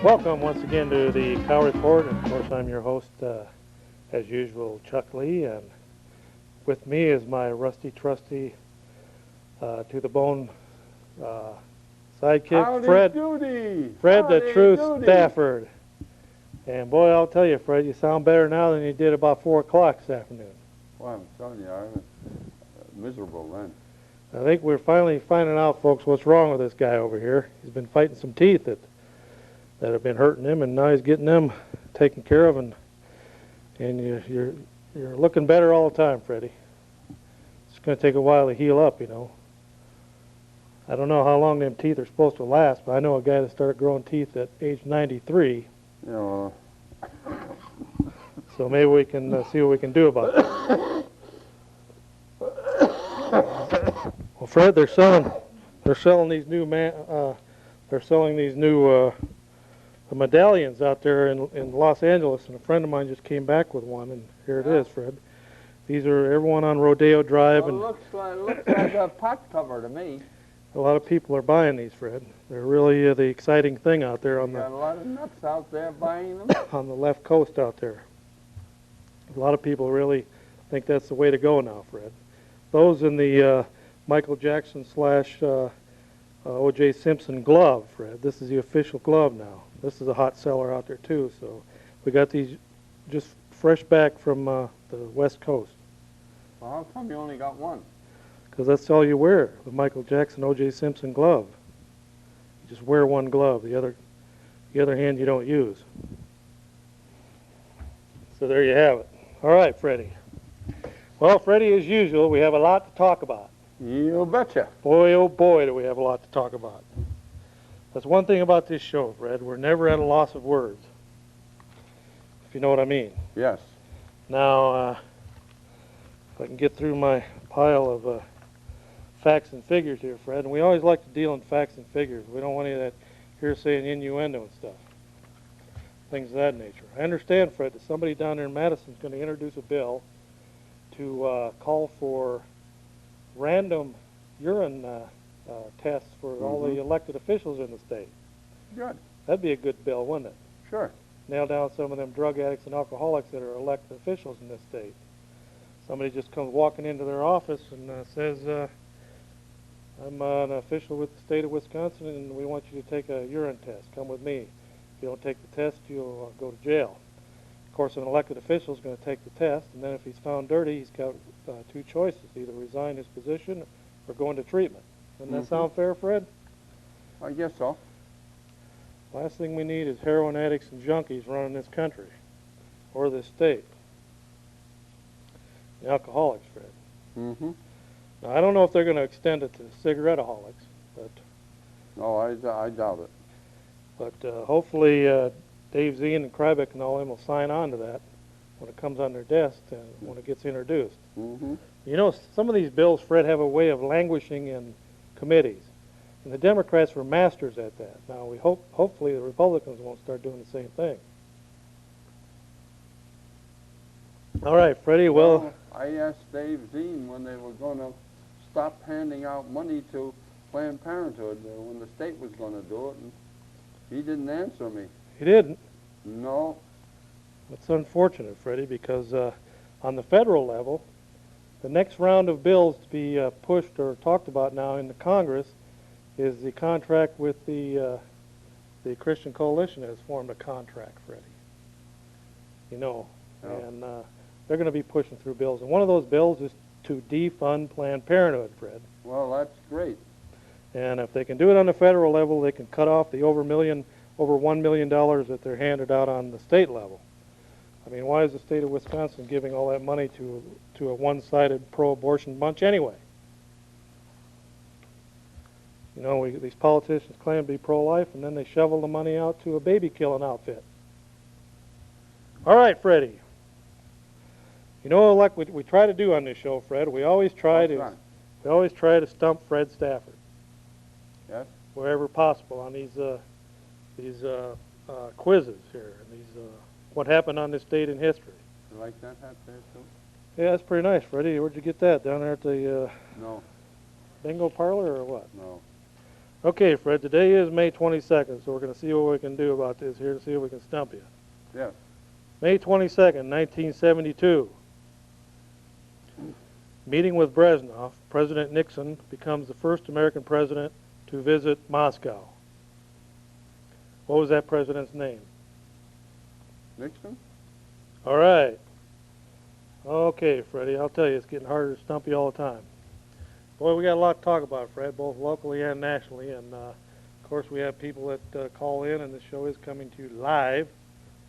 Welcome once again to the Cow Report. Of course, I'm your host, as usual, Chuck Lee, and with me is my rusty, trusty, to the bone sidekick, Howdy Fred. doody. Fred, the Howdy true doody. Stafford. And boy, I'll tell you, Fred, you sound better now than you did about 4 o'clock this afternoon. Well, I'm telling you, I was miserable then. I think we're finally finding out, folks, what's wrong with this guy over here. He's been fighting some teeth that have been hurting him, and now he's getting them taken care of, and you're looking better all the time, Freddie. It's going to take a while to heal up, you know. I don't know how long them teeth are supposed to last, but I know a guy that started growing teeth at age 93. You know, So maybe we can see what we can do about that. Well, Fred, they're selling these new medallions out there in Los Angeles, and a friend of mine just came back with one, and here it is, Fred. These are everyone on Rodeo Drive, well, and looks like a pot cover to me. a lot of people are buying these, Fred. They're really the exciting thing out there on Got a the lot of nuts out there buying them. on the left coast out there. A lot of people really think that's the way to go now, Fred. Those in the Michael Jackson / O.J. Simpson glove, Fred. This is the official glove now. This is a hot seller out there too. So we got these just fresh back from the West Coast. Well, how come you only got one? Because that's all you wear, the Michael Jackson O.J. Simpson glove. You just wear one glove. The other hand you don't use. So there you have it. All right, Freddie. Well, Freddie, as usual, we have a lot to talk about. You betcha. Boy, oh boy, do we have a lot to talk about. That's one thing about this show, Fred. We're never at a loss of words, if you know what I mean. Yes. Now, if I can get through my pile of facts and figures here, Fred, and we always like to deal in facts and figures. We don't want any of that hearsay and innuendo and stuff, things of that nature. I understand, Fred, that somebody down there in Madison is going to introduce a bill to call for random urine tests for all the elected officials in the state. Good. That'd be a good bill, wouldn't it? Sure. Nail down some of them drug addicts and alcoholics that are elected officials in this state. Somebody just comes walking into their office and says, I'm an official with the state of Wisconsin, and we want you to take a urine test. Come with me. If you don't take the test, you'll go to jail. Of course, an elected official is going to take the test, and then if he's found dirty, he's got 2 choices: either resign his position or go into treatment. Doesn't that sound fair, Fred? I guess so. Last thing we need is heroin addicts and junkies running this country or this state. The alcoholics, Fred. Mm-hmm. Now, I don't know if they're going to extend it to cigarette-aholics, but No, I doubt it. Hopefully Dave Zien and Krybeck and all them will sign on to that when it comes on their desk and when it gets introduced. Mm-hmm. You know, some of these bills, Fred, have a way of languishing in committees, and the Democrats were masters at that. Now, we hopefully the Republicans won't start doing the same thing. All right, Freddie, well I asked Dave Zien when they were going to stop handing out money to Planned Parenthood, when the state was going to do it, and he didn't answer me. he didn't. No. It's unfortunate, Freddie, because on the federal level, the next round of bills to be pushed or talked about now in the Congress is the contract with the Christian Coalition has formed a contract, Freddie. You know, and they're going to be pushing through bills. And one of those bills is to defund Planned Parenthood, Fred. Well, that's great. And if they can do it on the federal level, they can cut off the over $1 million that they're handed out on the state level. I mean, why is the state of Wisconsin giving all that money to a one-sided pro-abortion bunch anyway? You know, these politicians claim to be pro-life, and then they shovel the money out to a baby-killing outfit. All right, Freddie. You know, like we try to do on this show, Fred, we always try to stump Fred Stafford. Yes. Wherever possible on these quizzes here, and these what happened on this date in history. You like that hat there, too? Yeah, that's pretty nice, Freddie. Where'd you get that? Down there at the No, bingo parlor or what? no. Okay, Fred, today is May 22nd, so we're going to see what we can do about this here to see if we can stump you. Yes. May 22nd, 1972. Meeting with Brezhnev, President Nixon becomes the first American president to visit Moscow. What was that president's name? Nixon? All right. Okay, Freddie, I'll tell you, it's getting harder to stump you all the time. Boy, we got a lot to talk about, Fred, both locally and nationally. And, of course, we have people that call in, and the show is coming to you live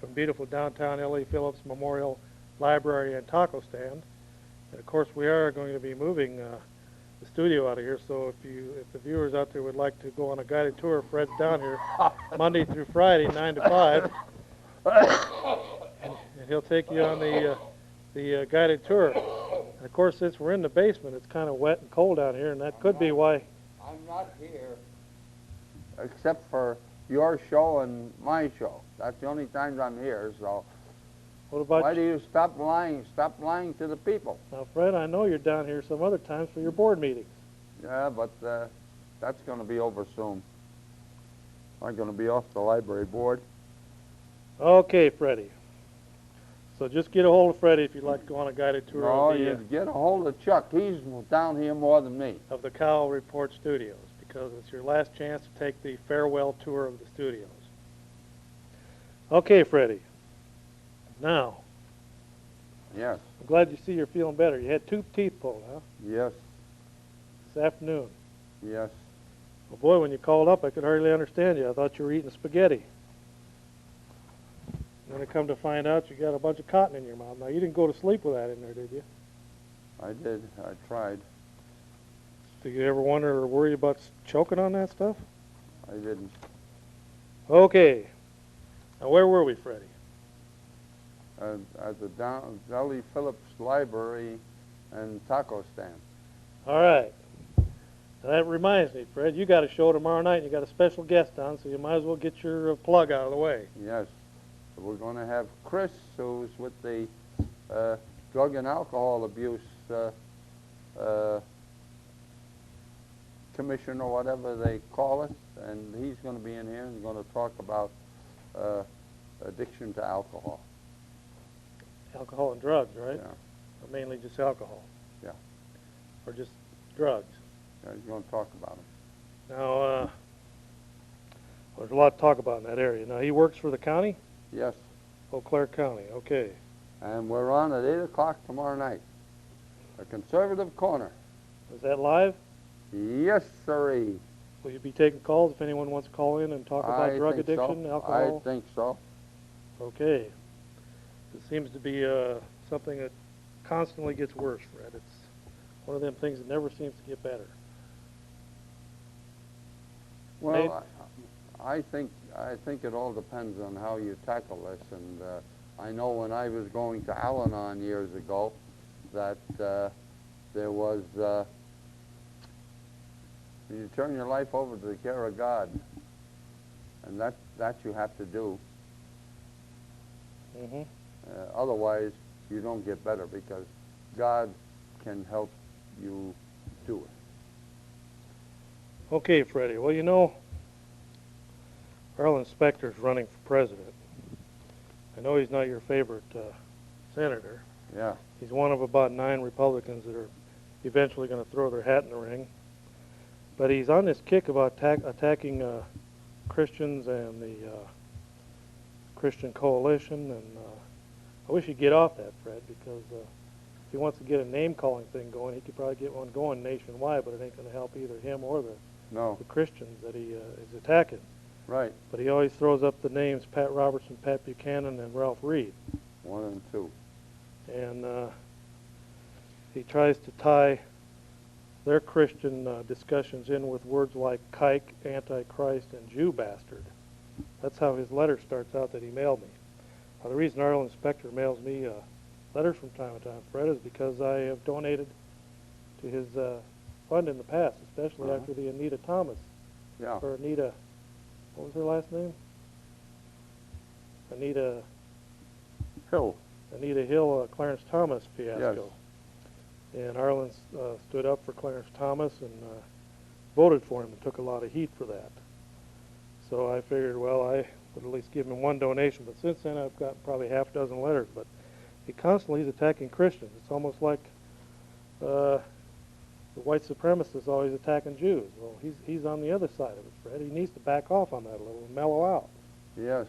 from beautiful downtown L.A. Phillips Memorial Library and Taco Stand. And, of course, we are going to be moving the studio out of here. So if the viewers out there would like to go on a guided tour, Fred's down here Monday through Friday, 9 to 5. And he'll take you on the guided tour. And of course, since we're in the basement, it's kind of wet and cold down here, and that could be why. I'm not here. Except for your show and my show. That's the only times I'm here, so What about why do you stop lying? Stop lying to the people. Now, Fred, I know you're down here some other times for your board meetings. Yeah, but that's going to be over soon. I'm going to be off the library board. Okay, Freddie. So just get a hold of Freddie if you'd like to go on a guided tour No, of, you get a hold of Chuck. He's down here more than me. of the Kyle Report Studios, because it's your last chance to take the farewell tour of the studios. Okay, Freddie. Now, Yes, I'm glad you see you're feeling better. You had 2 teeth pulled, huh? yes, This afternoon. yes. Well, boy, when you called up, I could hardly understand you. I thought you were eating spaghetti. And then I come to find out you got a bunch of cotton in your mouth. Now, you didn't go to sleep with that in there, did you? I did. I tried. Did you ever wonder or worry about choking on that stuff? I didn't. Okay. Now, where were we, Freddie? At the L.E. Phillips Library and Taco Stand. All right. Now, that reminds me, Fred, you got a show tomorrow night, and you got a special guest on, so you might as well get your plug out of the way. Yes. So we're going to have Chris, who's with the Drug and Alcohol Abuse Commission or whatever they call it, and he's going to be in here and going to talk about addiction to alcohol. Alcohol and drugs, right? Yeah. Or mainly just alcohol? Yeah. Or just drugs? Yeah, he's going to talk about them. Now, there's a lot to talk about in that area. Now, he works for the county? Yes. Eau Claire County, okay. And we're on at 8 o'clock tomorrow night. A Conservative Corner. Is that live? Yes, sirree. Will you be taking calls if anyone wants to call in and talk about drug think addiction, so. alcohol? I think so. Okay. It seems to be something that constantly gets worse, Fred. It's one of them things that never seems to get better. Well, I think it all depends on how you tackle this. And I know when I was going to Al-Anon years ago, that there was you turn your life over to the care of God, and that you have to do. Mm-hmm. Otherwise, you don't get better, because God can help you do it. Okay, Freddie. Well, you know, Arlen Specter's running for president. I know he's not your favorite senator. Yeah. He's one of about 9 Republicans that are eventually going to throw their hat in the ring. But he's on this kick about attacking Christians and the Christian Coalition, and I wish he'd get off that, Fred, because if he wants to get a name-calling thing going, he could probably get one going nationwide, but it ain't going to help either him or No. the Christians that he is attacking. Right. But he always throws up the names Pat Robertson, Pat Buchanan, and Ralph Reed. 1 and 2. And he tries to tie their Christian discussions in with words like kike, antichrist, and Jew bastard. That's how his letter starts out that he mailed me. Now, the reason Arlen Specter mails me letters from time to time, Fred, is because I have donated to his fund in the past, especially after the Anita Thomas, Yeah. or Anita, what was her last name? Anita Hill. Clarence Thomas fiasco. And Arlen stood up for Clarence Thomas, and voted for him and took a lot of heat for that. So I figured, well, I would at least give him one donation. But since then, I've gotten probably half a dozen letters. But he constantly is attacking Christians. It's almost like the white supremacist always attacking Jews. Well, he's on the other side of it, Fred. He needs to back off on that a little and mellow out. Yes.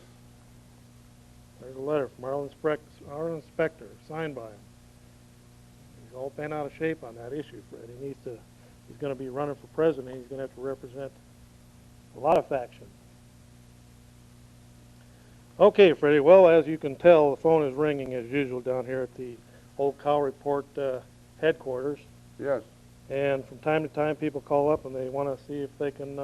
There's a letter from our inspector, signed by him. He's all bent out of shape on that issue, Fred. He's going to be running for president. He's going to have to represent a lot of factions. Okay, Freddie. Well, as you can tell, the phone is ringing as usual down here at the Old Cow Report headquarters. Yes. And from time to time, people call up and they want to see if they can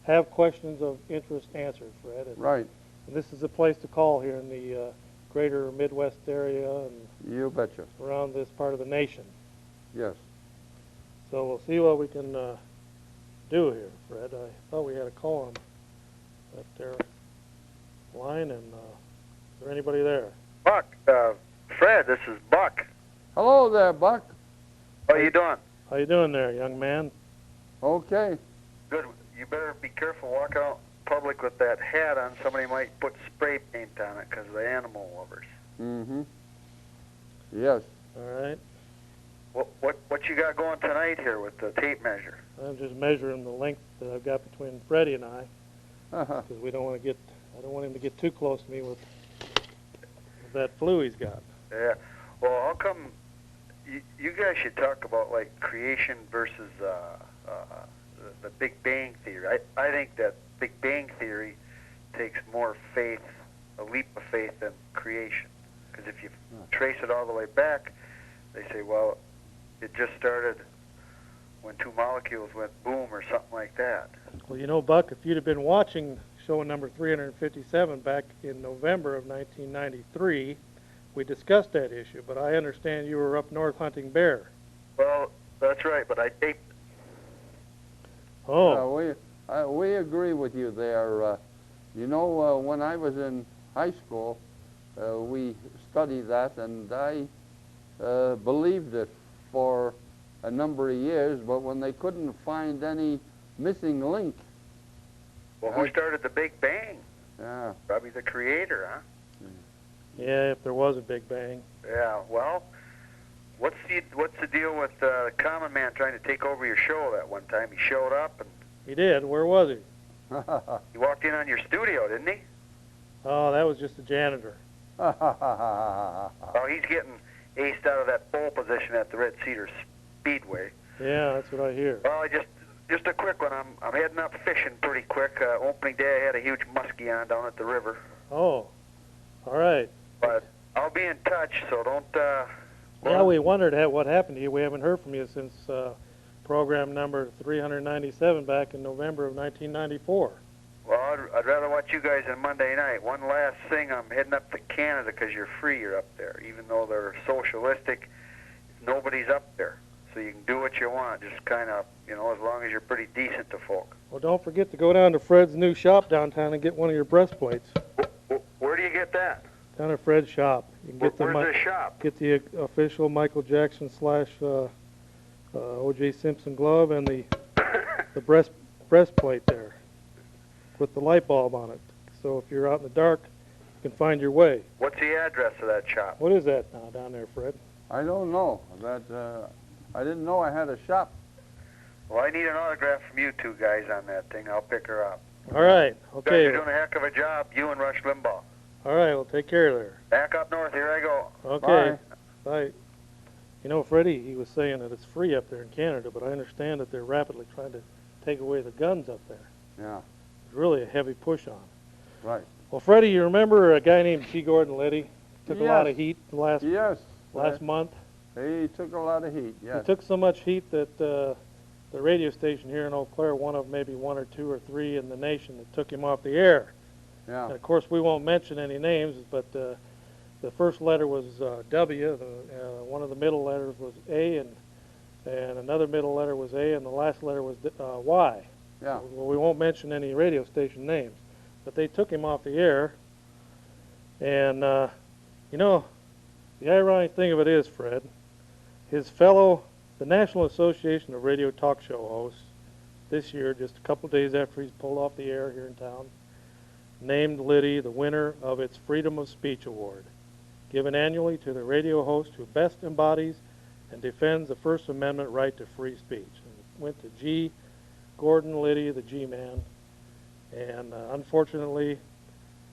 have questions of interest answered, Fred. Right. And this is a place to call here in the greater Midwest area and You betcha. around this part of the nation. Yes. So we'll see what we can do here, Fred. I thought we had a call on their line, and is there anybody there? Buck, Fred, this is Buck. Hello there, Buck. How you doing? How you doing there, young man? Okay. Good. You better be careful walking out in public with that hat on. Somebody might put spray paint on it because of the animal lovers. Mm-hmm. Yes. All right. What you got going tonight here with the tape measure? I'm just measuring the length that I've got between Freddie and I, Uh-huh. because I don't want him to get too close to me with that flu he's got. Yeah. Well, how come you guys should talk about like creation versus the Big Bang Theory? I think that Big Bang Theory takes more faith, a leap of faith, than creation. Because if you trace it all the way back, they say, well, it just started when two molecules went boom or something like that. Well, you know, Buck, if you'd have been watching show number 357 back in November of 1993, we discussed that issue, but I understand you were up north hunting bear. Well, that's right, but I taped. Oh. We agree with you there. You know, when I was in high school, we studied that, and I believed it for a number of years, but when they couldn't find any missing link. Well, who started the Big Bang? Yeah. Probably the creator, huh? Yeah, if there was a Big Bang. Yeah, well, what's the deal with the common man trying to take over your show that one time? He showed up and He did. Where was he? he walked in on your studio, didn't he? Oh, that was just a janitor. Oh, he's getting aced out of that pole position at the Red Cedar Speedway. Yeah, that's what I hear. Well, just a quick one. I'm heading up fishing pretty quick. Opening day, I had a huge muskie on down at the river. Oh, all right. But I'll be in touch, so don't. Yeah, we wondered what happened to you. We haven't heard from you since program number 397 back in November of 1994. Well, I'd rather watch you guys on Monday night. One last thing, I'm heading up to Canada because you're free. You're up there, even though they're socialistic. Nobody's up there, so you can do what you want. Just kind of, as long as you're pretty decent to folk. Well, don't forget to go down to Fred's new shop downtown and get one of your breastplates. Where do you get that? Down at Fred's shop. You can get Where's the shop? Get the official Michael Jackson / O.J. Simpson glove and the breastplate there with the light bulb on it. So if you're out in the dark, you can find your way. What's the address of that shop? What is that now down there, Fred? I don't know. I didn't know I had a shop. Well, I need an autograph from you two guys on that thing. I'll pick her up. All right. Okay. You're doing a heck of a job, you and Rush Limbaugh. All right. Well, take care there. Back up north. Here I go. Okay. Bye. You know, Freddie, he was saying that it's free up there in Canada, but I understand that they're rapidly trying to take away the guns up there. Yeah. There's really a heavy push on. Right. Well, Freddie, you remember a guy named G. Gordon Liddy? Took a lot Yes. of heat last month. He took a lot of heat, yes. He took so much heat that the radio station here in Eau Claire, one of maybe one or two or three in the nation, that took him off the air. Yeah. And of course, we won't mention any names, but the first letter was W, one of the middle letters was A, and another middle letter was A, and the last letter was Y. Yeah. Well, we won't mention any radio station names, but they took him off the air. And, the ironic thing of it is, Fred, the National Association of Radio Talk Show Hosts this year, just a couple days after he's pulled off the air here in town, named Liddy the winner of its Freedom of Speech Award, given annually to the radio host who best embodies and defends the First Amendment right to free speech. And it went to G. Gordon Liddy, the G-Man, and unfortunately,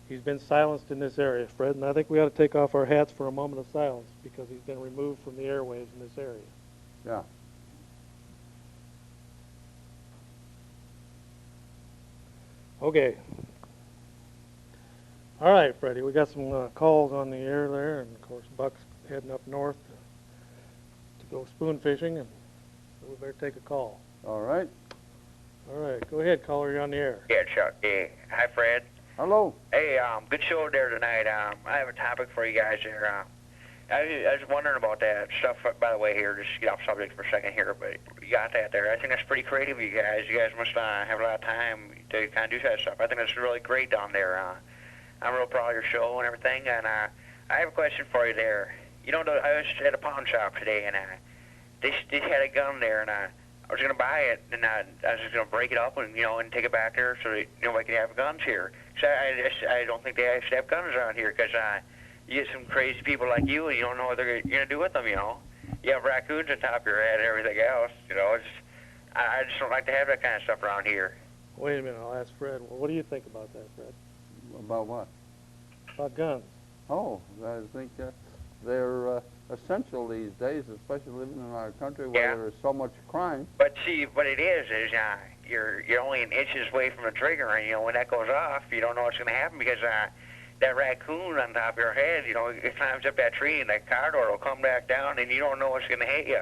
he's been silenced in this area, Fred, and I think we ought to take off our hats for a moment of silence because he's been removed from the airwaves in this area. Yeah. Okay. All right, Freddie, we got some calls on the air there, and of course Buck's heading up north to go spoon fishing, and so we better take a call. All right. All right, go ahead, caller, you're on the air. Yeah, Chuck. Hey, hi, Fred. Hello. Hey, good show there tonight. I have a topic for you guys here. I was wondering about that stuff, by the way, here, just to get off subject for a second here, but you got that there. I think that's pretty creative, you guys. You guys must have a lot of time to kind of do that stuff. I think that's really great down there. I'm real proud of your show and everything, and I have a question for you there. You know, I was at a pawn shop today, and they had a gun there, and I was going to buy it, and I was just going to break it up and, and take it back there so that nobody can have guns here. So I don't think they actually have guns around here because you get some crazy people like you, and you don't know what they're going to do with them, You have raccoons on top of your head and everything else, I just don't like to have that kind of stuff around here. Wait a minute, I'll ask Fred. Well, what do you think about that, Fred? About what? About guns? Oh, I think they're essential these days, especially living in our country where there's so much crime. But see, what it is you're only an inches away from the trigger, and when that goes off, you don't know what's going to happen because that raccoon on top of your head, it climbs up that tree, and that car door will come back down, and you don't know what's going to hit you.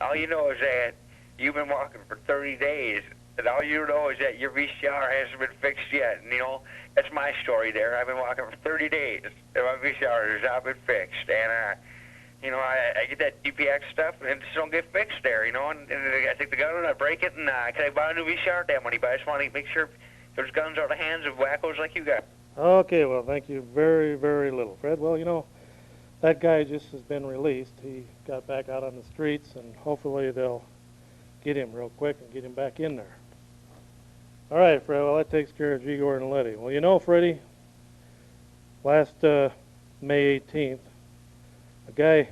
All you know is that you've been walking for 30 days, and all you know is that your VCR hasn't been fixed yet. And, that's my story there. I've been walking for 30 days, and my VCR has not been fixed. And, I get that DPX stuff, and it just don't get fixed there, and I take the gun and I break it, and can I buy a new VCR at that money? But I just want to make sure those guns are the hands of wackos like you got. Okay, well, thank you very, very little, Fred. Well, that guy just has been released. He got back out on the streets, and hopefully they'll get him real quick and get him back in there. All right, Fred, well, that takes care of G. Gordon Liddy. Well, Freddie, last May 18th, a guy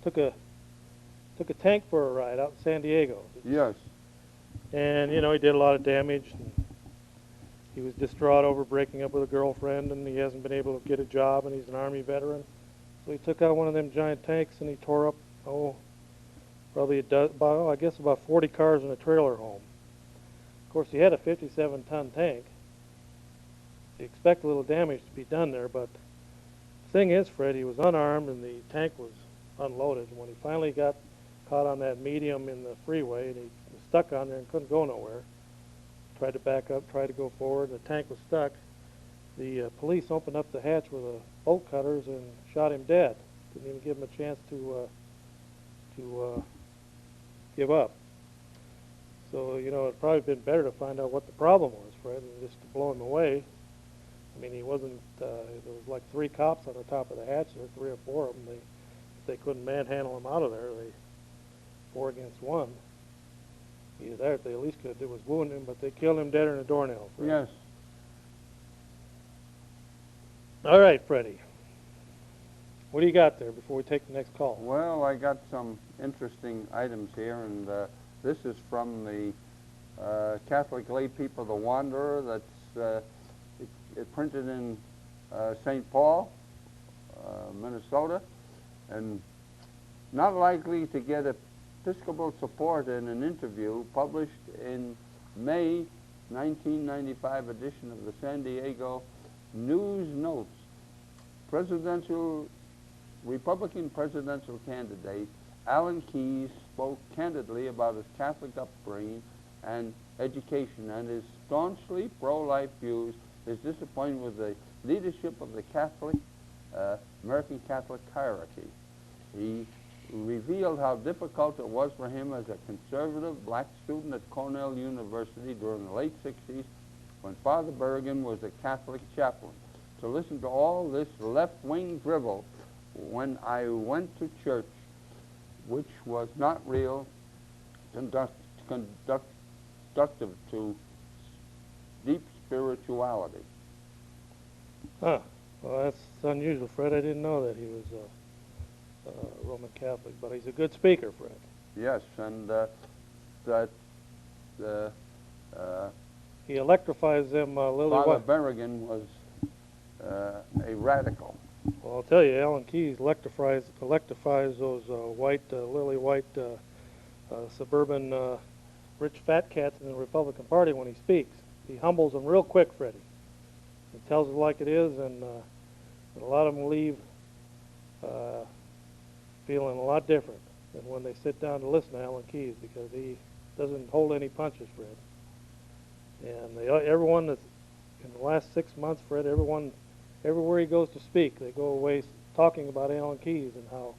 took a tank for a ride out in San Diego. Yes. And, he did a lot of damage. And he was distraught over breaking up with a girlfriend, and he hasn't been able to get a job, and he's an Army veteran. So he took out one of them giant tanks, and he tore up, probably about 40 cars in a trailer home. Of course, he had a 57-ton tank. You expect a little damage to be done there, but the thing is, Fred, he was unarmed, and the tank was unloaded. When he finally got caught on that medium in the freeway, and he was stuck on there and couldn't go nowhere, tried to back up, tried to go forward, the tank was stuck. The police opened up the hatch with bolt cutters and shot him dead. Didn't even give him a chance to give up. So, it'd probably been better to find out what the problem was, Fred, than just to blow him away. I mean, he wasn't, there was like 3 cops on the top of the hatch, there were 3 or 4 of them. If they couldn't manhandle him out of there, 4 against 1. Either that, they at least could do was wound him, but they killed him dead in a doornail. Fred. Yes. All right, Freddie. What do you got there before we take the next call? Well, I got some interesting items here, and this is from the Catholic lay people, The Wanderer. That's it printed in St. Paul, Minnesota, and not likely to get Episcopal support in an interview published in May 1995 edition of the San Diego News Notes. Republican presidential candidate Alan Keyes spoke candidly about his Catholic upbringing and education and his staunchly pro-life views, his disappointment with the leadership of the American Catholic hierarchy. He revealed how difficult it was for him as a conservative black student at Cornell University during the late 60s when Father Berrigan was a Catholic chaplain. To listen to all this left-wing drivel when I went to church, which was not real, conductive to deep spirituality. Huh. Well, that's unusual, Fred. I didn't know that he was Roman Catholic, but he's a good speaker, Fred. Yes, and He electrifies them, Lily Father White. Berrigan was a radical. Well, I'll tell you, Alan Keyes electrifies those lily white suburban rich fat cats in the Republican Party when he speaks. He humbles them real quick, Freddie. He tells it like it is, and a lot of them leave feeling a lot different than when they sit down to listen to Alan Keyes, because he doesn't hold any punches, Fred. And everyone that's in the last 6 months, Fred, everywhere he goes to speak, they go away talking about Alan Keyes and how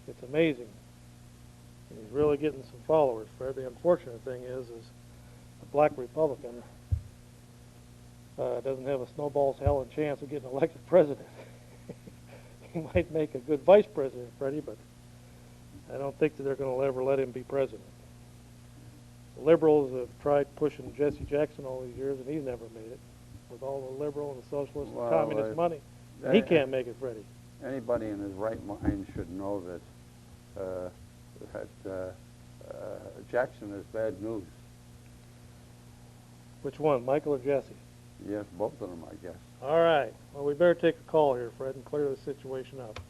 it's amazing. And he's really getting some followers, Fred. The unfortunate thing is a black Republican doesn't have a snowball's hell and chance of getting elected president. He might make a good vice president, Freddie, but I don't think that they're going to ever let him be president. The liberals have tried pushing Jesse Jackson all these years, and he's never made it. With all the liberal and the socialist and communist money, he can't make it, Freddie. Anybody in his right mind should know that Jackson is bad news. Which one, Michael or Jesse? Yes, both of them, I guess. All right. Well, we better take a call here, Fred, and clear the situation up.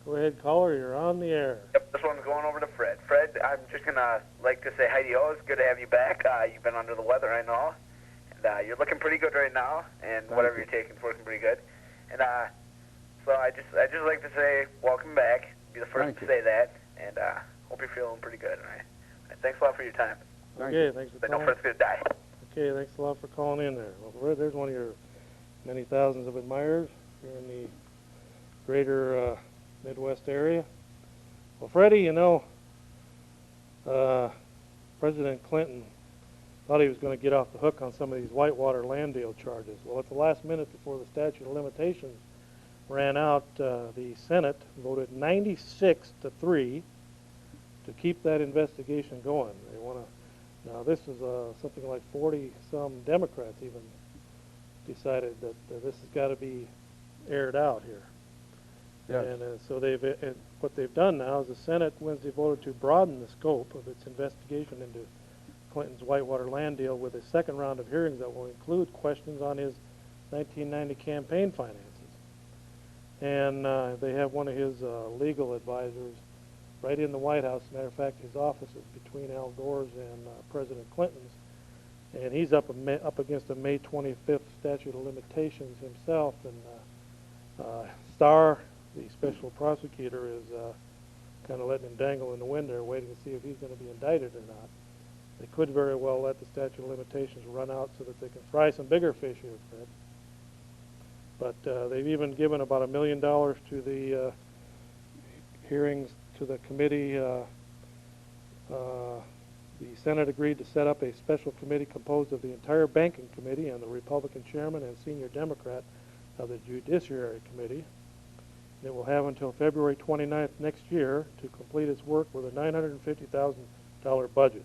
Go ahead, caller. You're on the air. Yep, this one's going over to Fred. Fred, I'm just gonna like to say hi to you. It's good to have you back. You've been under the weather, I know, and you're looking pretty good right now, and whatever you're taking is working pretty good. And so I just like to say welcome back. Be the first to say that, and hope you're feeling pretty good. All right. Thanks a lot for your time. Okay, thanks for But no calling. Fred's gonna die. Okay, thanks a lot for calling in there. Well, Fred, there's one of your many thousands of admirers here in the greater Midwest area. Well, Freddie, you know, President Clinton thought he was going to get off the hook on some of these Whitewater land deal charges. Well, at the last minute before the statute of limitations ran out, the Senate voted 96-3 to keep that investigation going. They want to. Now, this is something like 40-some Democrats even decided that this has got to be aired out here. Yes. And so what they've done now is the Senate Wednesday voted to broaden the scope of its investigation into Clinton's Whitewater land deal with a second round of hearings that will include questions on his 1990 campaign finances. And they have one of his legal advisors right in the White House. As a matter of fact, his office is between Al Gore's and President Clinton's. And he's up against a May 25th statute of limitations himself. And Starr, the special prosecutor, is kind of letting him dangle in the wind there, waiting to see if he's going to be indicted or not. They could very well let the statute of limitations run out so that they can fry some bigger fish here, Fred. But they've even given about $1 million to the hearings to the committee. The Senate agreed to set up a special committee composed of the entire Banking Committee and the Republican chairman and senior Democrat of the Judiciary Committee. It will have until February 29th next year to complete its work with a $950,000 budget.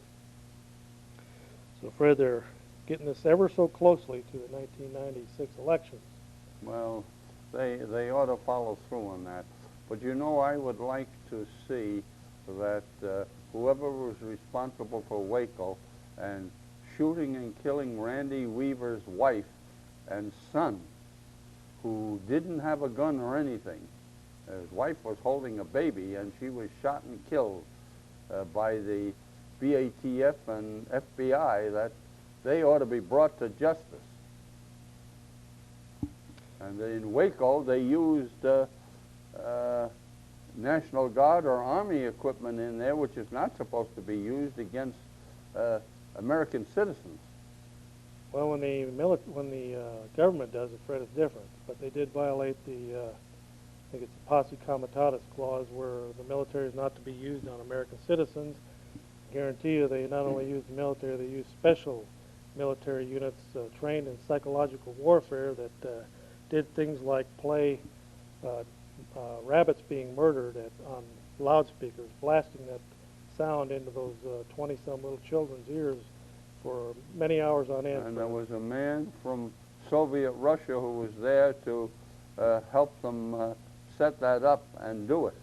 So, Fred, they're getting this ever so closely to the 1996 elections. Well, they ought to follow through on that. But you know, I would like to see that whoever was responsible for Waco and shooting and killing Randy Weaver's wife and son, who didn't have a gun or anything. His wife was holding a baby, and she was shot and killed by the BATF and FBI, that they ought to be brought to justice. And in Waco, they used National Guard or Army equipment in there, which is not supposed to be used against American citizens. Well, when the government does it, Fred, it's different. But they did violate the, I think it's the Posse Comitatus clause, where the military is not to be used on American citizens. I guarantee you, they not only use the military, they use special military units trained in psychological warfare that did things like play rabbits being murdered on loudspeakers, blasting that sound into those 20-some little children's ears for many hours on end. And there was a man from Soviet Russia who was there to help them set that up and do it,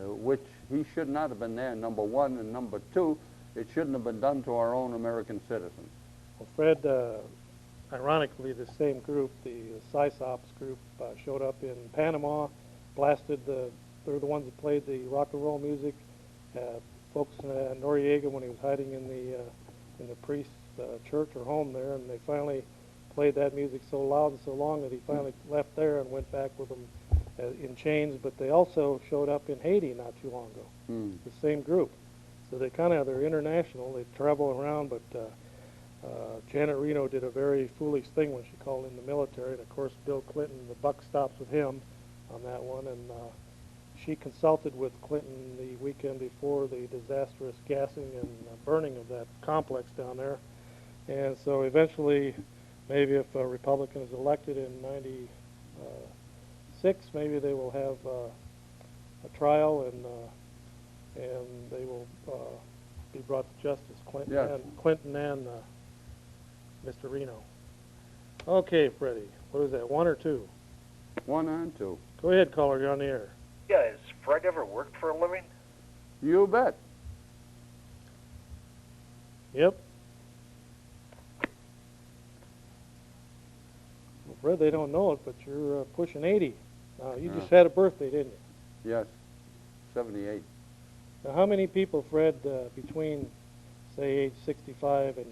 which he should not have been there, number one, and number two, it shouldn't have been done to our own American citizens. Well, Fred, ironically, the same group, the CySops group, showed up in Panama, blasted they're the ones that played the rock and roll music, focusing on Noriega when he was hiding in the priest's church or home there, and they finally played that music so loud and so long that he finally left there and went back with them in chains. But they also showed up in Haiti not too long ago, the same group. So they're international. They travel around, but Janet Reno did a very foolish thing when she called in the military, and of course Bill Clinton, the buck stops with him on that one, and she consulted with Clinton the weekend before the disastrous gassing and burning of that complex down there. And so eventually, maybe if a Republican is elected in '96, maybe they will have a trial and they will be brought to justice, Clinton and Mr. Reno. Okay, Freddie, what is that, 1 or 2? 1 and 2. Go ahead, caller, you're on the air. Yeah, has Fred ever worked for a living? You bet. Yep. Well, Fred, they don't know it, but you're pushing 80. You just had a birthday, didn't you? Yes, 78. Now, how many people, Fred, between, say, age 65 and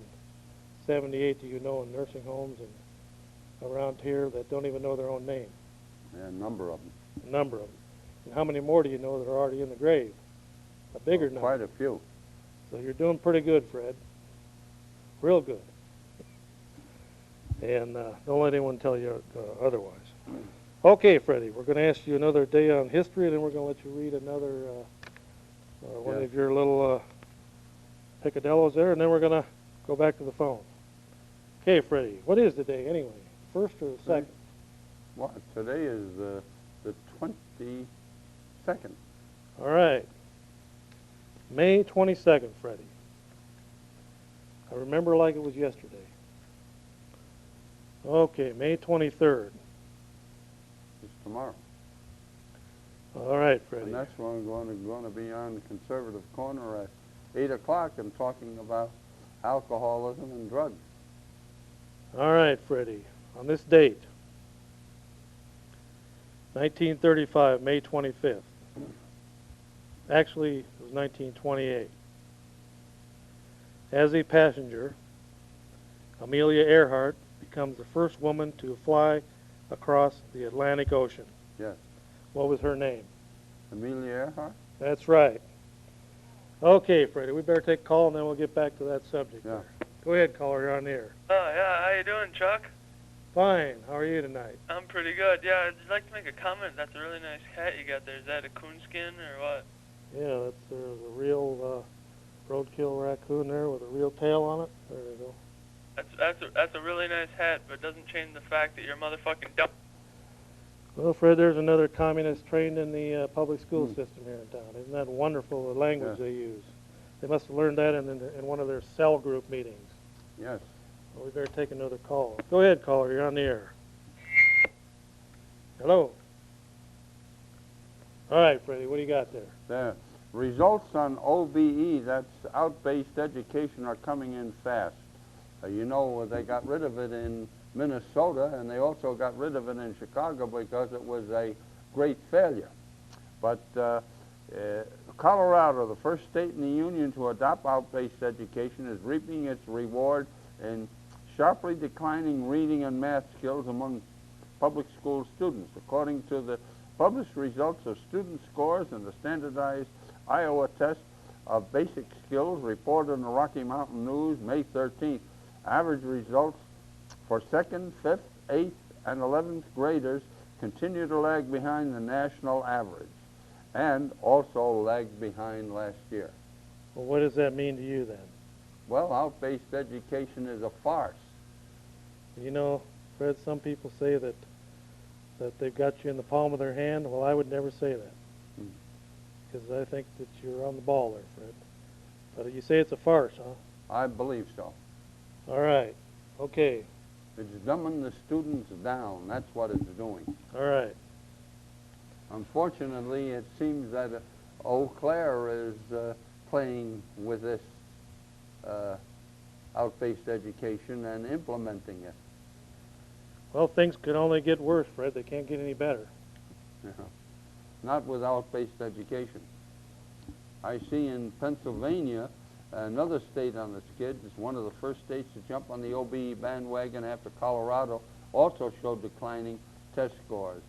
78 do you know in nursing homes and around here that don't even know their own name? Yeah, a number of them. A number of them. And how many more do you know that are already in the grave? A bigger number. Quite a few. So you're doing pretty good, Fred. Real good. And don't let anyone tell you otherwise. Okay, Freddie, we're going to ask you another day on history, and then we're going to let you read another one of your little picadillos there, and then we're going to go back to the phone. Okay, Freddie, what is the day anyway? First or the second? Well, today is the 22nd. All right. May 22nd, Freddie. I remember like it was yesterday. Okay, May 23rd. It's tomorrow. All right, Freddie. And that's when we're going to be on the Conservative Corner at 8 o'clock and talking about alcoholism and drugs. All right, Freddie. On this date, 1935, May 25th. Actually, it was 1928. As a passenger, Amelia Earhart becomes the first woman to fly across the Atlantic Ocean. Yes. What was her name? Amelia Earhart? That's right. Okay, Freddie, we better take a call and then we'll get back to that subject. Yeah. There. Go ahead, caller, you're on the air. Oh, yeah, how you doing, Chuck? Fine. How are you tonight? I'm pretty good. Yeah, I'd like to make a comment. That's a really nice hat you got there. Is that a coonskin or what? Yeah, that's there's a real roadkill raccoon there with a real tail on it. There you go. That's a really nice hat, but it doesn't change the fact that you're motherfucking dumb. Well, Fred, there's another communist trained in the public school system here in town. Isn't that wonderful, the language they use? They must have learned that in one of their cell group meetings. Yes. Well, we better take another call. Go ahead, caller. You're on the air. Hello. All right, Freddie, what do you got there? The results on OBE, that's out-based education, are coming in fast. You know, they got rid of it in Minnesota, and they also got rid of it in Chicago because it was a great failure. But Colorado, the first state in the union to adopt out-based education, is reaping its reward in sharply declining reading and math skills among public school students. According to the published results of student scores and the standardized Iowa test of basic skills reported in the Rocky Mountain News May 13th, average results for 2nd, 5th, 8th, and 11th graders continue to lag behind the national average and also lagged behind last year. Well, what does that mean to you then? Well, out-based education is a farce. You know, Fred, some people say that they've got you in the palm of their hand. Well, I would never say that. because I think that you're on the ball there, Fred. But you say it's a farce, huh? I believe so. All right. Okay. It's dumbing the students down. That's what it's doing. All right. Unfortunately, it seems that Eau Claire is playing with this out-based education and implementing it. Well, things can only get worse, Fred. They can't get any better. You know, not with out-based education. I see in Pennsylvania, another state on the skids, is one of the first states to jump on the OBE bandwagon after Colorado also showed declining test scores.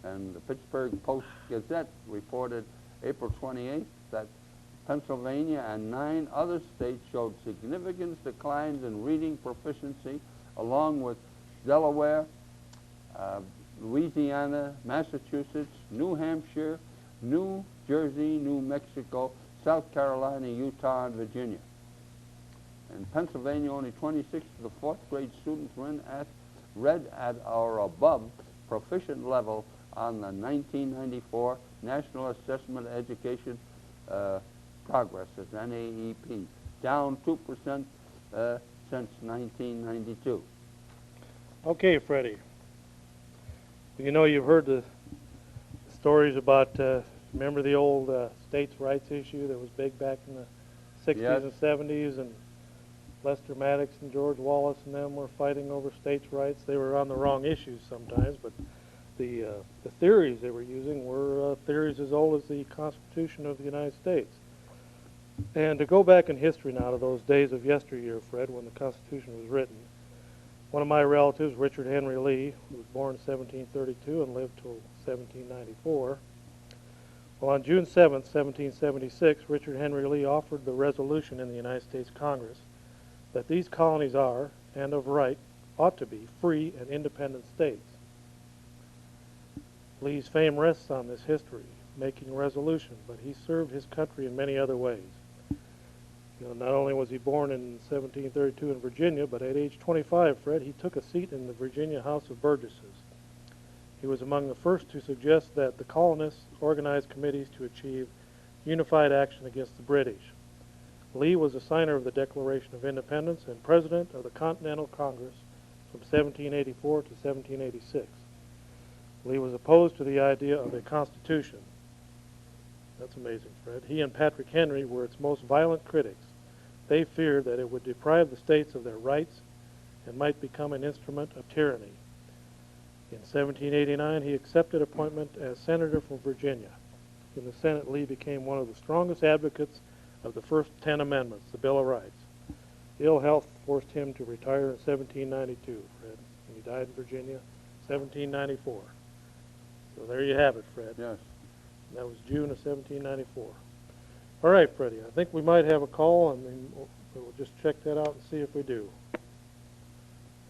And the Pittsburgh Post-Gazette reported April 28th that Pennsylvania and 9 other states showed significant declines in reading proficiency, along with Delaware, Louisiana, Massachusetts, New Hampshire, New Jersey, New Mexico, South Carolina, Utah, and Virginia. In Pennsylvania, only 26 of the 4th grade students read at or above proficient level on the 1994 National Assessment of Education Progress, as NAEP, down 2% since 1992. Okay, Freddie. You know, you've heard the stories about, remember the old states' rights issue that was big back in the 60s Yes. and 70s, and Lester Maddox and George Wallace and them were fighting over states' rights. They were on the wrong issues sometimes, but the theories they were using were theories as old as the Constitution of the United States. And to go back in history now to those days of yesteryear, Fred, when the Constitution was written, one of my relatives, Richard Henry Lee, who was born in 1732 and lived till 1794, well, on June 7th, 1776, Richard Henry Lee offered the resolution in the United States Congress that these colonies are, and of right, ought to be, free and independent states. Lee's fame rests on this history, making a resolution, but he served his country in many other ways. You know, not only was he born in 1732 in Virginia, but at age 25, Fred, he took a seat in the Virginia House of Burgesses. He was among the first to suggest that the colonists organize committees to achieve unified action against the British. Lee was a signer of the Declaration of Independence and president of the Continental Congress from 1784 to 1786. Lee was opposed to the idea of a constitution. That's amazing, Fred. He and Patrick Henry were its most violent critics. They feared that it would deprive the states of their rights and might become an instrument of tyranny. In 1789, he accepted appointment as senator from Virginia. In the Senate, Lee became one of the strongest advocates of the first 10 amendments, the Bill of Rights. Ill health forced him to retire in 1792, Fred, and he died in Virginia, 1794. So there you have it, Fred. Yes. That was June of 1794. All right, Freddie, I think we might have a call, and then we'll just check that out and see if we do.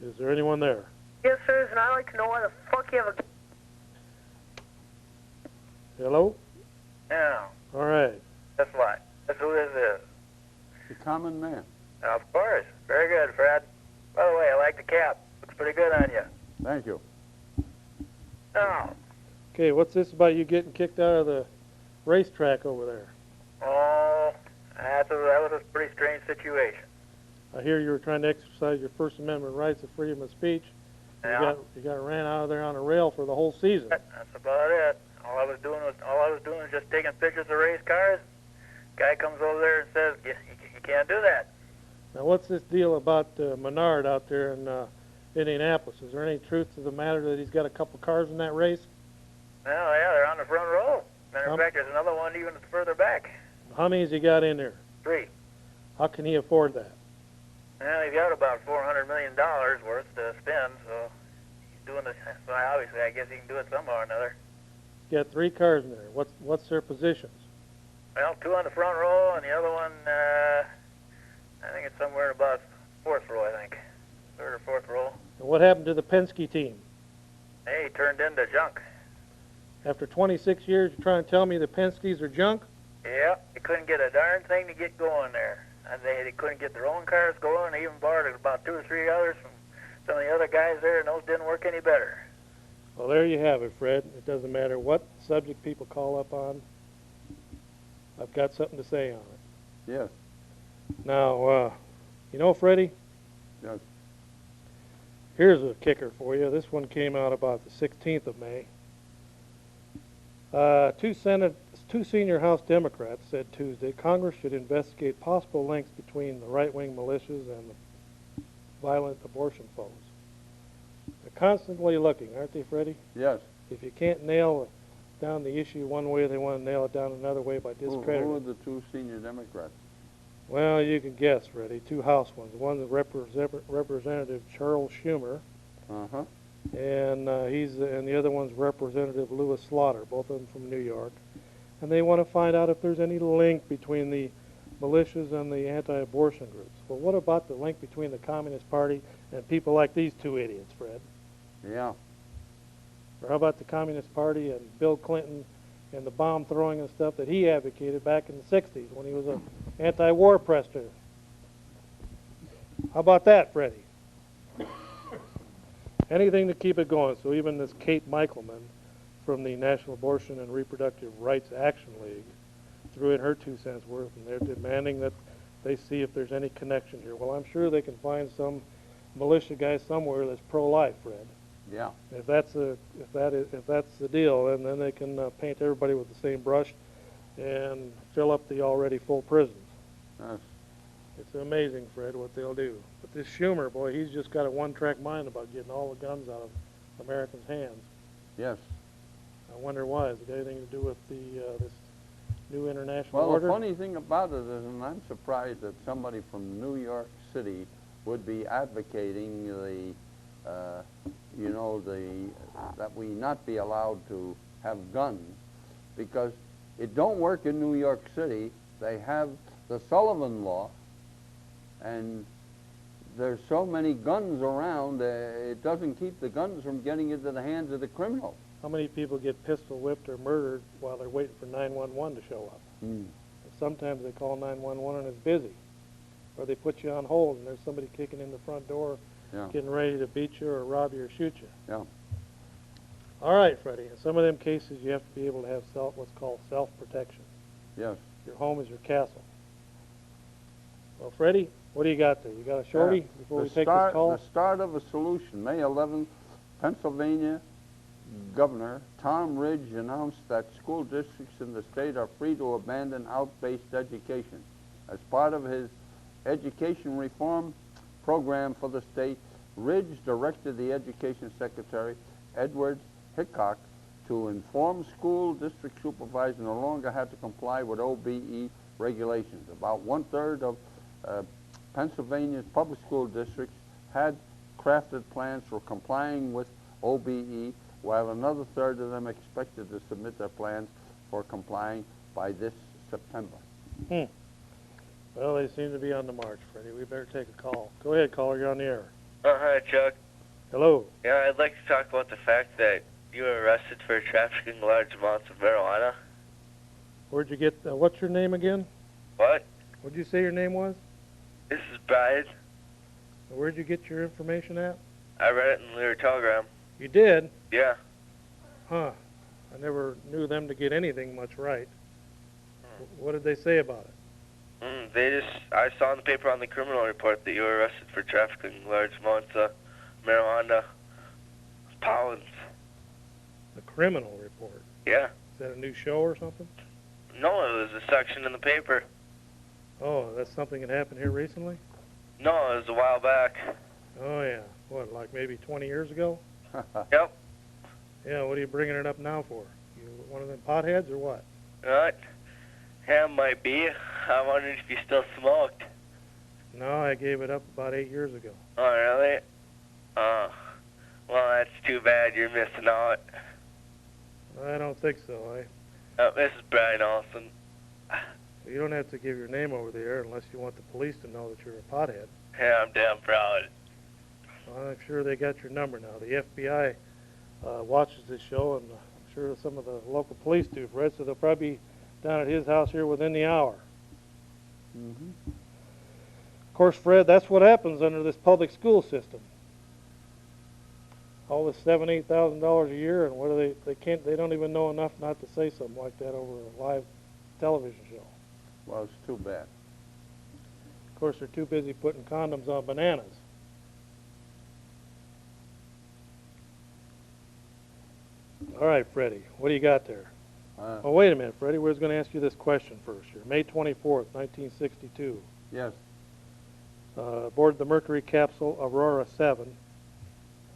Is there anyone there? Yes, sir, and I'd like to know why the fuck you have a... Hello? Yeah, All right. that's why. That's who this is. The common man. Of course. Very good, Fred. By the way, I like the cap. Looks pretty good on you. Thank you. Oh, Okay, what's this about you getting kicked out of the racetrack over there? that was a pretty strange situation. I hear you were trying to exercise your First Amendment rights of freedom of speech. Yeah. You got ran out of there on a rail for the whole season. That's about it. All I was doing was just taking pictures of race cars. Guy comes over there and says, you can't do that. Now, what's this deal about Menard out there in Indianapolis? Is there any truth to the matter that he's got a couple cars in that race? Well, yeah, they're on the front row. Matter of fact, there's another one even further back. How many has he got in there? 3. How can he afford that? Well, he's got about $400 million worth to spend, so he's doing this. So obviously, I guess he can do it somehow or another. He's got 3 cars in there. What's their positions? Well, 2 on the front row, and the other one, I think it's somewhere about 4th row, I think. 3rd or 4th row. And what happened to the Penske team? Hey, he turned into junk. After 26 years, you're trying to tell me the Penskes are junk? Yeah, they couldn't get a darn thing to get going there. And they couldn't get their own cars going. They even borrowed about 2 or 3 others from some of the other guys there, and those didn't work any better. Well, there you have it, Fred. It doesn't matter what subject people call up on. I've got something to say on it. Yes, Now, you know, Freddie, yes. here's a kicker for you. This one came out about the 16th of May. Two senior House Democrats said Tuesday Congress should investigate possible links between the right-wing militias and the violent abortion foes. They're constantly looking, aren't they, Freddie? Yes. If you can't nail down the issue one way, they want to nail it down another way by Who discrediting are it. the two senior Democrats? Well, you can guess, Freddie. Two House ones. One is Representative Charles Schumer, Uh-huh. and and the other one's Representative Louis Slaughter, both of them from New York. And they want to find out if there's any link between the militias and the anti-abortion groups. Well, what about the link between the Communist Party and people like these two idiots, Fred? Yeah. Or how about the Communist Party and Bill Clinton and the bomb throwing and stuff that he advocated back in the 60s when he was an anti-war prester? How about that, Freddie? Anything to keep it going. So even this Kate Michelman from the National Abortion and Reproductive Rights Action League threw in her 2 cents worth, and they're demanding that they see if there's any connection here. Well, I'm sure they can find some militia guy somewhere that's pro-life, Fred. Yeah. If that's the deal, and then they can paint everybody with the same brush and fill up the already full prisons. Yes. It's amazing, Fred, what they'll do. But this Schumer, boy, he's just got a one-track mind about getting all the guns out of Americans' hands. Yes. I wonder why. Has it got anything to do with this new international Well, order? the funny thing about it is, and I'm surprised that somebody from New York City would be advocating that we not be allowed to have guns, because it don't work in New York City. They have the Sullivan Law, and there's so many guns around, it doesn't keep the guns from getting into the hands of the criminals. How many people get pistol whipped or murdered while they're waiting for 911 to show up? Mm. Sometimes they call 911 and it's busy. Or they put you on hold and there's somebody kicking in the front door, Yeah. getting ready to beat you or rob you or shoot you. Yeah. All right, Freddie. In some of them cases, you have to be able to have what's called self-protection. Yes. Your home is your castle. Well, Freddie, what do you got there? You got a shorty before we take this call? The start of a solution. May 11th, Pennsylvania Governor Tom Ridge announced that school districts in the state are free to abandon out-based education. As part of his education reform program for the state, Ridge directed the Education Secretary, Edward Hickok, to inform school district supervisors no longer had to comply with OBE regulations. About 1/3 of Pennsylvania's public school districts had crafted plans for complying with OBE, while another third of them expected to submit their plans for complying by this September. Well, they seem to be on the march, Freddie. We better take a call. Go ahead, caller. You're on the air. Hi, Chuck. Hello. Yeah, I'd like to talk about the fact that you were arrested for trafficking large amounts of marijuana. Where'd you get, what's your name again? What? What'd you say your name was? This is Brian. Where'd you get your information at? I read it in the Lear Telegram. You did? Yeah. Huh. I never knew them to get anything much right. What did they say about it? I saw in the paper on the criminal report that you were arrested for trafficking large amounts of marijuana, pounds. The criminal report. Yeah. Is that a new show or something? No, it was a section in the paper. Oh, that's something that happened here recently? No, it was a while back. Oh, yeah. What, like maybe 20 years ago? Yep. Yeah, what are you bringing it up now for? You one of them potheads or what? What? Yeah, might be. I wondered if you still smoked. No, I gave it up about 8 years ago. Oh, really? Oh. Well, that's too bad. You're missing out. I don't think so. This is Brian Olson. You don't have to give your name over the air unless you want the police to know that you're a pothead. Yeah, I'm damn proud. Well, I'm sure they got your number now. The FBI watches this show, and I'm sure some of the local police do, Fred, so they'll probably be down at his house here within the hour. Mm-hmm. Of course, Fred, that's what happens under this public school system. All this $7,000, $8,000 a year, and what do they don't even know enough not to say something like that over a live television show. Well, it's too bad. Of course, they're too busy putting condoms on bananas. All right, Freddie, what do you got there? Oh, wait a minute, Freddie. We're going to ask you this question first here. May 24th, 1962. Yes. Aboard the Mercury capsule Aurora 7,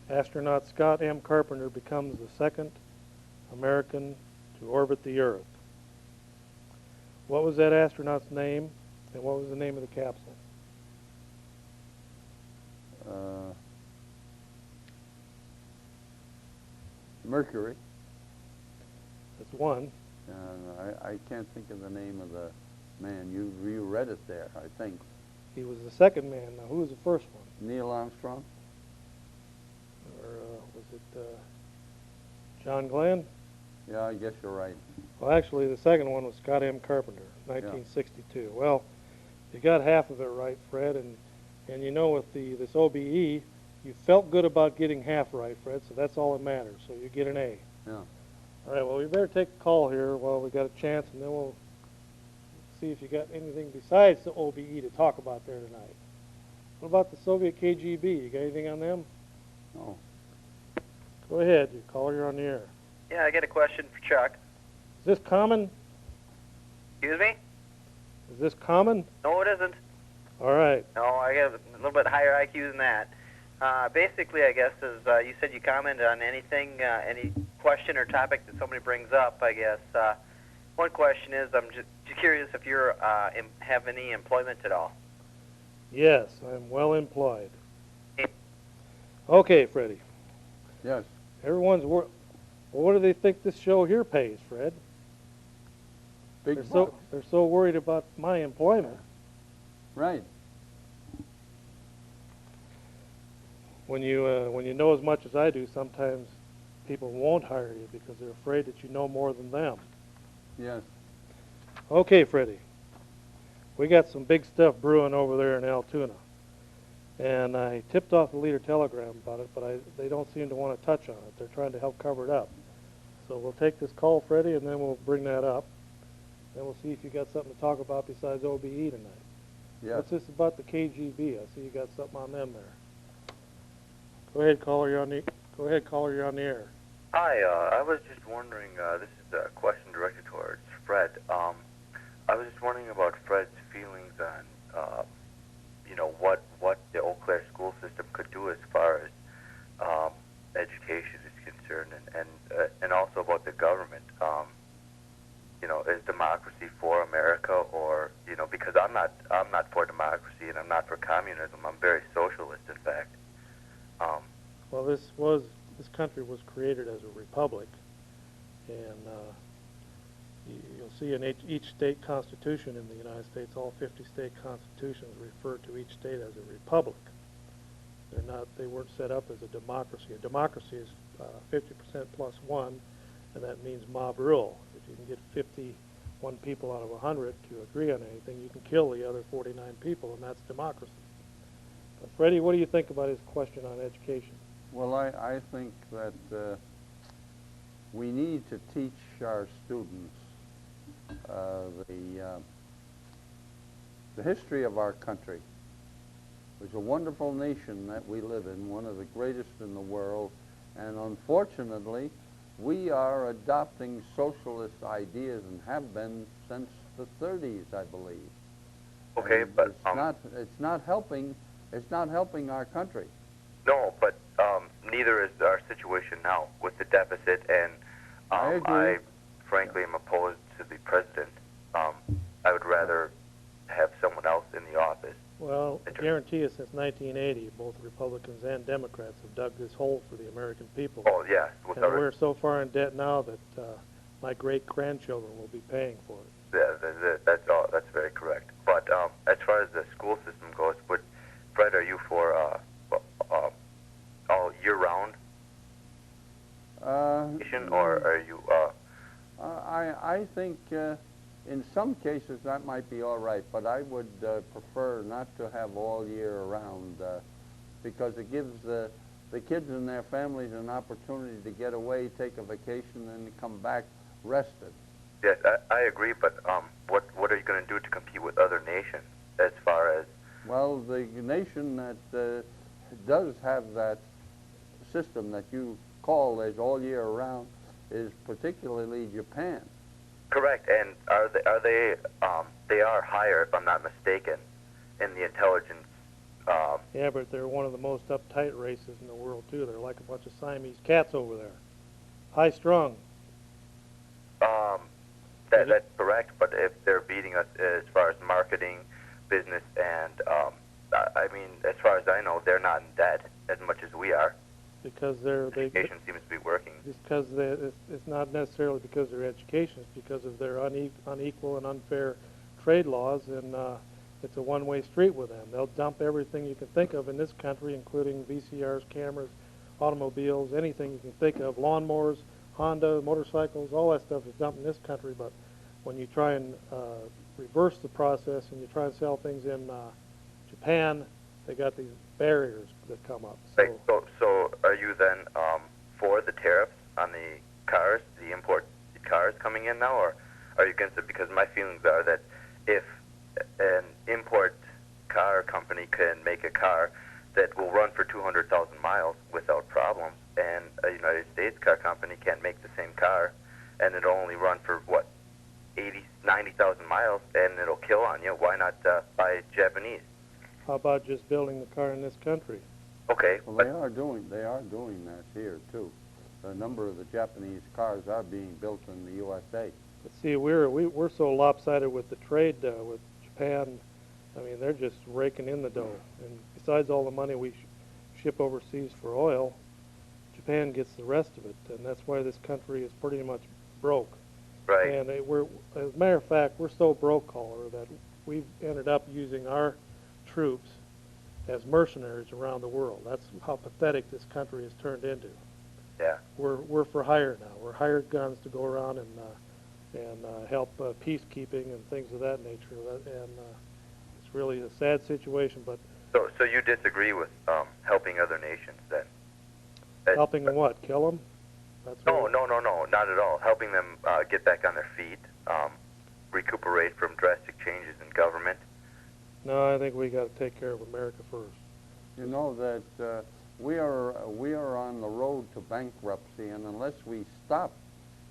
astronaut Scott M. Carpenter becomes the second American to orbit the Earth. What was that astronaut's name, and what was the name of the capsule? Mercury. That's one. I can't think of the name of the man. You read it there, I think. He was the second man. Now, who was the first one? Neil Armstrong? Or was it John Glenn? Yeah, I guess you're right. Well, actually, the second one was Scott M. Carpenter, 1962. Well, you got half of it right, Fred, and you know with this OBE, you felt good about getting half right, Fred, so that's all that matters. So you get an A. Yeah. All right, well, we better take a call here while we got a chance, and then we'll see if you got anything besides the OBE to talk about there tonight. What about the Soviet KGB? You got anything on them? No. Go ahead, you caller, you're on the air. Yeah, I got a question for Chuck. Is this common? Excuse me? Is this common? No, it isn't. All right. No, I got a little bit higher IQ than that. Basically, I guess, is you said you comment on anything, any question or topic that somebody brings up, I guess. One question is, I'm just curious if you have any employment at all. Yes, I'm well employed. Okay, Freddie. Yes. Everyone's well, what do they think this show here pays, Fred? Big They're so worried about my employment. Right. When you know as much as I do, sometimes people won't hire you because they're afraid that you know more than them. Yes. Okay, Freddie. We got some big stuff brewing over there in Altoona. And I tipped off the Leader Telegram about it, but they don't seem to want to touch on it. They're trying to help cover it up. So we'll take this call, Freddie, and then we'll bring that up. Then we'll see if you got something to talk about besides OBE tonight. Yes. What's this about the KGB? I see you got something on them there. Go ahead, caller. You're on the air. Hi, I was just wondering, this is a question directed towards Fred. I was just wondering about Fred's feelings on, what the Eau Claire school system could do as far as education is concerned, and also about the government. Is democracy for America, or because I'm not for democracy and I'm not for communism. I'm very socialist, in fact. Well, this country was created as a republic, and you'll see in each state constitution in the United States, all 50 state constitutions refer to each state as a republic. They weren't set up as a democracy. A democracy is 50% plus one, and that means mob rule. If you can get 51 people out of 100 to agree on anything, you can kill the other 49 people, and that's democracy. But Freddie, what do you think about his question on education? Well, I think that we need to teach our students the history of our country. It's a wonderful nation that we live in, one of the greatest in the world, and unfortunately, we are adopting socialist ideas and have been since the 30s, I believe. Okay, and but it's not helping our country. No, but neither is our situation now with the deficit, and I agree. I frankly am opposed to the president. I would rather have someone else in the office. Well, I guarantee you since 1980, both Republicans and Democrats have dug this hole for the American people. Oh, yes. And we're so far in debt now that my great-grandchildren will be paying for it. Yeah, that's very correct. But as far as the school system goes, Fred, are you for all year-round education, or are you? I think in some cases that might be all right, but I would prefer not to have all year around because it gives the kids and their families an opportunity to get away, take a vacation, and come back rested. Yes, I agree, but what are you going to do to compete with other nations as far as? Well, the nation that does have that system that you call as all year round is particularly Japan. Correct, and they are higher, if I'm not mistaken, in the intelligence. Yeah, but they're one of the most uptight races in the world too. They're like a bunch of Siamese cats over there, high strung. That's correct, but if they're beating us as far as marketing, business, and I mean, as far as I know, they're not in debt as much as we are. Because Education seems to be working. just because it's not necessarily because of their education. It's because of their unequal and unfair trade laws, and it's a one-way street with them. They'll dump everything you can think of in this country, including VCRs, cameras, automobiles, anything you can think of, lawnmowers, Honda, motorcycles, all that stuff is dumped in this country. But when you try and reverse the process and you try and sell things in Japan, they got these barriers that come up. Right. So are you then for the tariffs on the cars, the import cars coming in now, or are you against it? Because my feelings are that if an import car company can make a car that will run for 200,000 miles without problems, and a United States car company can't make the same car, and it'll only run for, what, 80, 90,000 miles, and it'll kill on you, why not buy Japanese? How about just building the car in this country? Okay, Well, but they are doing that here too. A number of the Japanese cars are being built in the USA. But see, we're so lopsided with the trade with Japan. I mean, they're just raking in the dough. And besides all the money we ship overseas for oil, Japan gets the rest of it, and that's why this country is pretty much broke. right. And as a matter of fact, we're so broke, caller, that we've ended up using our troops as mercenaries around the world. That's how pathetic this country has turned into. Yeah. We're for hire now. We're hired guns to go around and help peacekeeping and things of that nature. And it's really a sad situation. But So you disagree with helping other nations then? helping them what? Kill them? That's No, what- no, not at all. Helping them get back on their feet, recuperate from drastic changes in government. No, I think we got to take care of America first. You know that we are on the road to bankruptcy, and unless we stop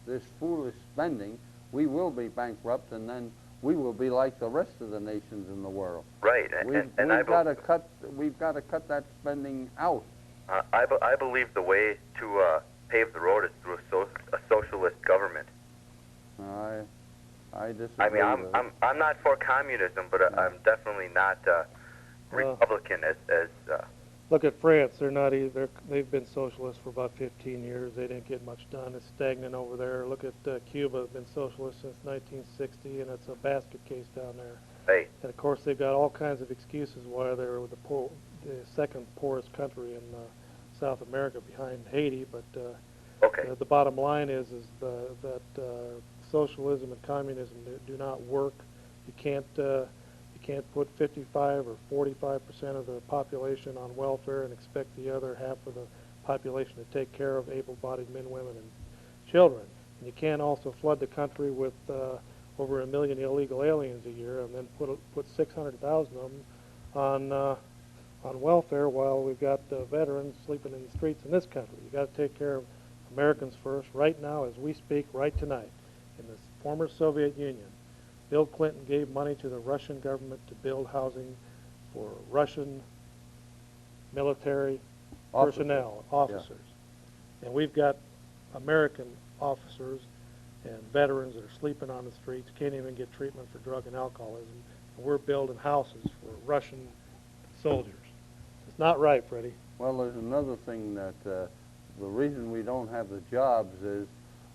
this foolish spending, we will be bankrupt, and then we will be like the rest of the nations in the world. Right, We've got to cut that spending out. I believe the way to pave the road is through a socialist government. I disagree. I mean, with it. I'm not for communism, but I'm definitely not Republican as Look at France. They're not either. They've been socialist for about 15 years. They didn't get much done. It's stagnant over there. Look at Cuba. Been socialist since 1960, and it's a basket case down there. Hey. And of course, they've got all kinds of excuses why they're the second poorest country in South America behind Haiti. But okay. the bottom line is that socialism and communism do not work. You can't put 55 or 45% of the population on welfare and expect the other half of the population to take care of able-bodied men, women, and children. And you can't also flood the country with over 1 million illegal aliens a year and then put 600,000 of them on welfare while we've got veterans sleeping in the streets in this country. You got to take care of Americans first, right now as we speak, right tonight. In the former Soviet Union, Bill Clinton gave money to the Russian government to build housing for Russian military personnel, officers. And we've got American officers and veterans that are sleeping on the streets, can't even get treatment for drug and alcoholism. And we're building houses for Russian soldiers. It's not right, Freddie. Well, there's another thing that the reason we don't have the jobs is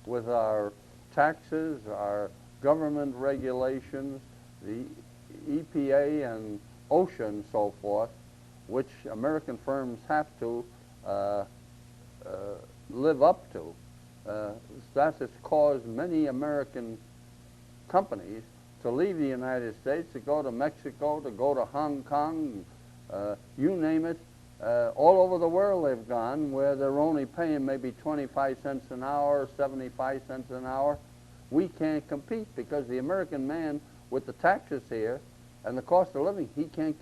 with our taxes, our government regulations, the EPA and OSHA and so forth, which American firms have to live up to. That has caused many American companies to leave the United States, to go to Mexico, to go to Hong Kong, you name it. All over the world they've gone where they're only paying maybe 25 cents an hour, 75 cents an hour. we can't compete because the American man with the taxes here and the cost of living, he can't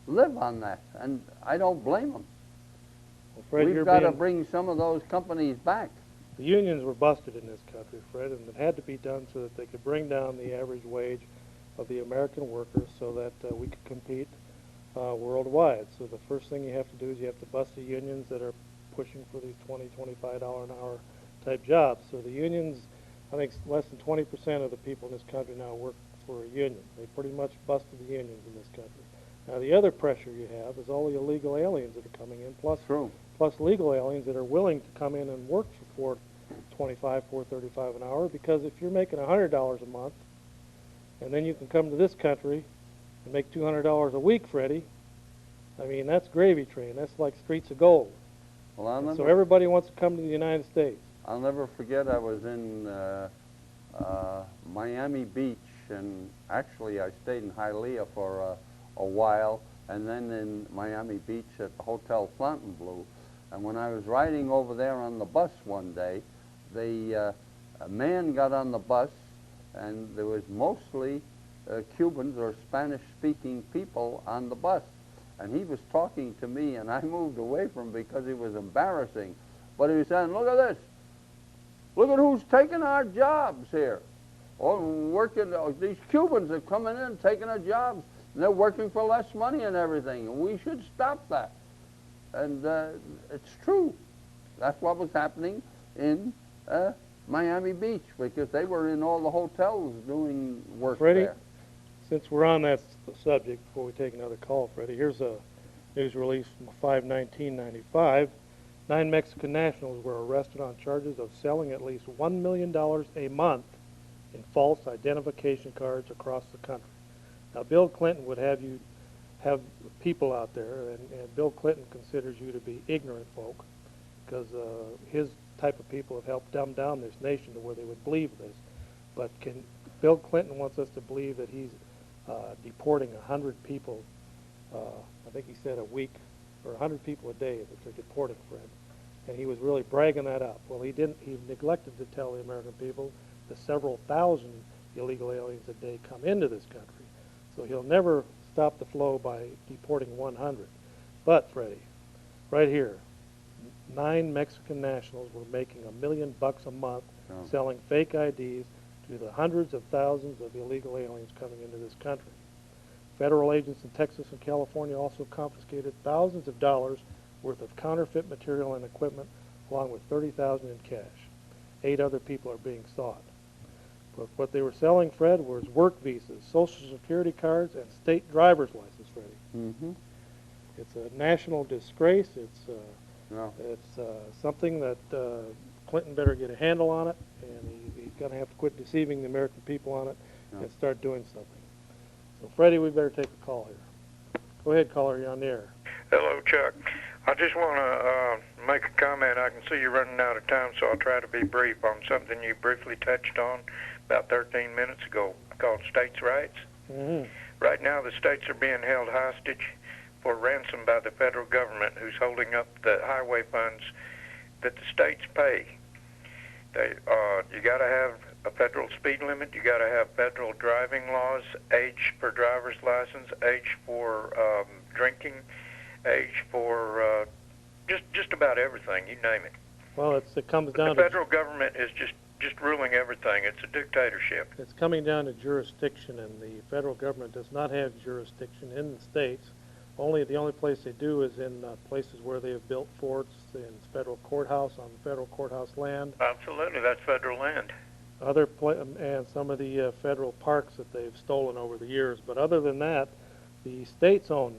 live on that, and I don't blame him. Well, Fred, We've got to bring some of those companies back. The unions were busted in this country, Fred, and it had to be done so that they could bring down the average wage of the American workers so that we could compete worldwide. So the first thing you have to do is you have to bust the unions that are pushing for these $20, $25 an hour type jobs. So the unions, I think less than 20% of the people in this country now work for a union. They pretty much busted the unions in this country. Now the other pressure you have is all the illegal aliens that are coming in, plus legal aliens that are willing to come in and work for $4.25, $4.35 an hour, because if you're making $100 a month, and then you can come to this country and make $200 a week, Freddie, I mean, that's gravy train. That's like streets of gold. Well, So everybody wants to come to the United States. I'll never forget, I was in Miami Beach, and actually I stayed in Hialeah for a while, and then in Miami Beach at the Hotel Fontainebleau. And when I was riding over there on the bus one day, a man got on the bus, and there was mostly Cubans or Spanish-speaking people on the bus. And he was talking to me, and I moved away from him because it was embarrassing. But he was saying, look at this. Look at who's taking our jobs here. These Cubans are coming in, taking our jobs, and they're working for less money and everything, and we should stop that. And it's true. That's what was happening in Miami Beach, because they were in all the hotels doing work Freddie, there. since we're on that subject, before we take another call, Freddie, here's a news release from 5/19/95. 9 Mexican nationals were arrested on charges of selling at least $1 million a month in false identification cards across the country. Now, Bill Clinton would have you have people out there, and Bill Clinton considers you to be ignorant folk, because his type of people have helped dumb down this nation to where they would believe this. But Bill Clinton wants us to believe that he's deporting 100 people, I think he said a week, or 100 people a day that they're deporting, Fred. And he was really bragging that up. Well, he didn't. He neglected to tell the American people that several thousand illegal aliens a day come into this country. So he'll never stop the flow by deporting 100. But, Freddie, right here, 9 Mexican nationals were making $1 million a month selling fake IDs to the hundreds of thousands of illegal aliens coming into this country. Federal agents in Texas and California also confiscated thousands of dollars worth of counterfeit material and equipment, along with $30,000 in cash. 8 other people are being sought. But what they were selling, Fred, was work visas, Social Security cards, and state driver's license, Freddie. Mm-hmm. It's a national disgrace. It's No. something that Clinton better get a handle on it, and he's going to have to quit deceiving the American people on it and start doing something. So, Freddie, we better take a call here. Go ahead, caller. You're on the air. Hello, Chuck. I just want to make a comment. I can see you're running out of time, so I'll try to be brief on something you briefly touched on about 13 minutes ago, called states' rights. Mm-hmm. Right now, the states are being held hostage for ransom by the federal government, who's holding up the highway funds that the states pay. You got to have a federal speed limit. You got to have federal driving laws, age for driver's license, age for drinking, age for just about everything. You name it. Well, it comes down The federal government is just ruling everything. It's a dictatorship. It's coming down to jurisdiction, and the federal government does not have jurisdiction in the states. The only place they do is in places where they have built forts, in federal courthouse, on federal courthouse land. Absolutely, that's federal land. And some of the federal parks that they've stolen over the years. But other than that, the states own